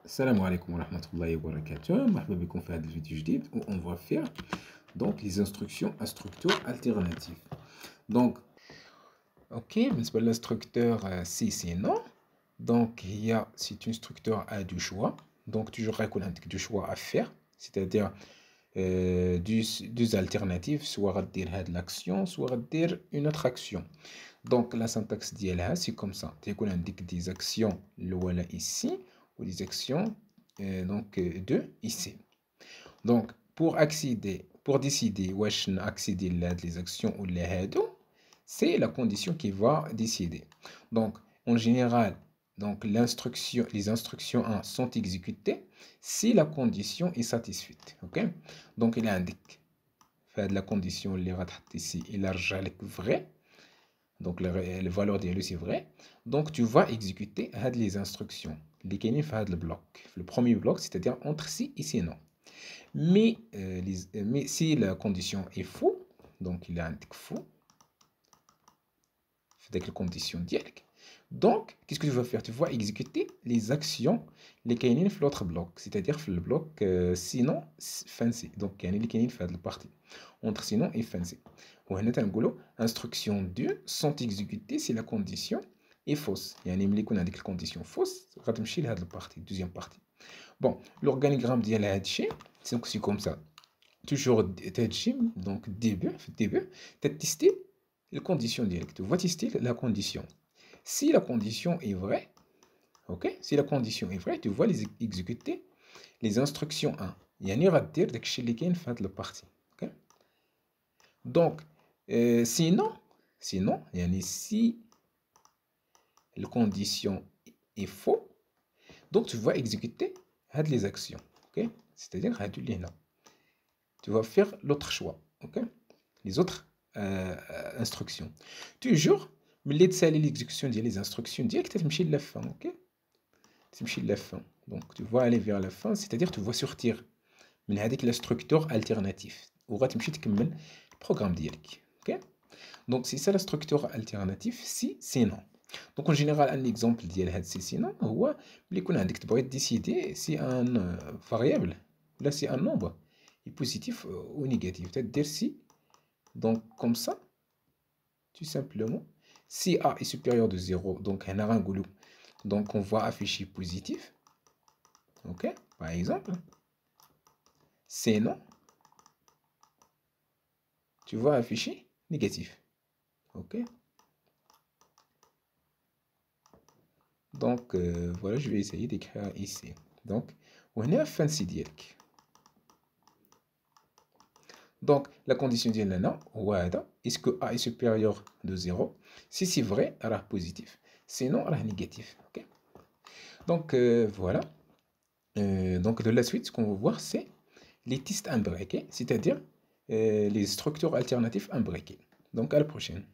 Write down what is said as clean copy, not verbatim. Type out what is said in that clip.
Salam alaikum wa rahmatullahi wa barakatuh. مرحبا بكم في هذا الفيديو جديد où on va faire donc les instructions à structure alternative. Donc, ok, بالنسبة للinstructeur si c'est non. Donc, c'est une structure à deux choix. Donc, toujours يكون عندك deux choix à faire, c'est-à-dire deux alternatives, soit غدير هاد l'action, soit غدير une autre action. Donc, la syntaxe ديالها c'est comme ça. تيكون عندك des actions الأولى ici ou des actions de ici. Donc, pour décider واش accéder les actions ou les هادو, c'est la condition qui va décider. Donc, en général, donc les instructions 1 sont exécutées si la condition est satisfaite. Ok? Donc, il indique fait la condition اللي غتحط ici, il رجع لك vrai. Donc, la valeur de c'est vrai. Donc, tu vas exécuter les instructions. Les كاينين في هذا البلوك. Le premier bloc, c'est-à-dire entre si et si non. Mais si la condition est faux, donc il est indiqué faux, avec la condition dialecte. Donc, qu'est-ce que tu vas faire? Tu vas exécuter les actions les كاينين في l'autre bloc, c'est-à-dire في le bloc sinon fin C. Donc, il y a les كاينين في هذه البارtie entre sinon et fin C. وهنا تنقولوا instruction 2 sont exécutées si la condition est fausse. يعني ملي يكون عندك الكونديسيون فوس غتمشي لهاد البارتي دوزيام بارتي. Bon, l'organigramme ديال هادشي c'est comme ça. Toujours تهادشي donc début تتستي les conditions ديالك. Tu vas tester la condition. Si la condition est vraie, ok? Si la condition est vraie, tu vas les exécuter les instructions 1. يعني غدير داكشي اللي كاين في هاد البارتي. Ok? Donc, sinon, يعني si la condition est faux, donc tu vas exécuter les actions. Ok? C'est-à-dire tu vas faire l'autre choix. Ok? Les autres instructions. Toujours, ملي تسالي l'exécution des instructions ديالك تمشي la fin. Ok? تمشي la fin. Donc, tu vas aller vers la fin, c'est-à-dire tu vas sortir من هذيك la structure alternative وغتمشي تكمل البروغرام ديالك. Ok? Donc, c'est ça la structure alternative si c'est non. Donc, en général, un exemple ديال هاد si c'est non هو ملي يكون عندك تبغي décider si un variable là si un nombre est positif ou négatif. C'est-à-dire si, donc comme ça, tout simplement, si A est supérieur de 0, donc un arangolo, donc on va afficher positif. Ok? Par exemple, c'est non, tu vas afficher négatif. Ok? Donc, voilà, je vais essayer d'écrire ici. Donc, on est à fin de Donc, la condition de l'ana, est-ce que A est supérieur de 0? Si c'est vrai, elle est positif. Sinon, elle est négatif. Okay? Donc, voilà. Donc, de la suite, ce qu'on va voir, c'est les tests imbriqués, c'est-à-dire les structures alternatives imbriquées. Donc, à la prochaine.